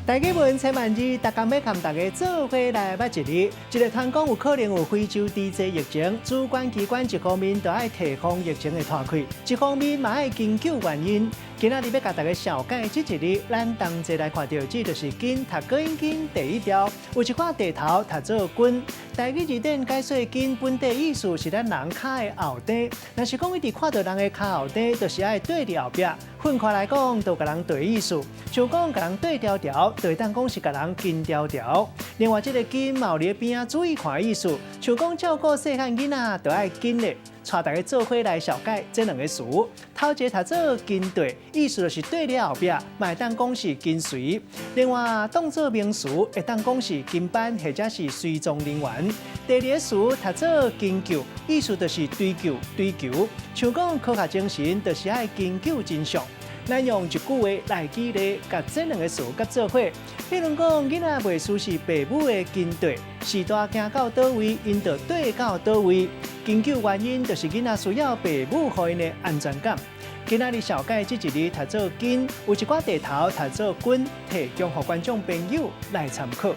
大家问千万字，大家要跟大家做伙来捌一日。这个团讲有可能有非洲地质疫情，主管机关一方面就要提防疫情的拓开，一方面嘛要研究原因。今仔日要甲大家小解这一日，咱同齐来看到，这就是金读高音金第一条，有一块地头读做金。台语字典解说金本地意思是咱人脚的后底，若是讲一直看到人的脚后底，就是爱对伫后壁。分开来讲，都甲人对意思，像讲甲人对调调，就会当讲是甲人金调调。另外，这个金嘛有伫边啊注意看的意思，像讲照顾细汉囡仔，就爱金咧。带大家做伙来小解这两个词。头一个读做金对，意思就是对了后壁，嘛会当讲是金随。另外，当做名词会当讲是金班或者是随从人员。第二个词读做金究，意思就是追求。像讲科学精神，就是爱研究真相。咱用一句话来举例，甲这两个词甲做伙。比如讲，囡仔袂输是父母的金对，时代行到倒位，因就对到倒位。研究原因就是囡仔需要父母给因的安全感。今仔日小解这一日读做金，有一寡地头读做军，提供给观众朋友来参考。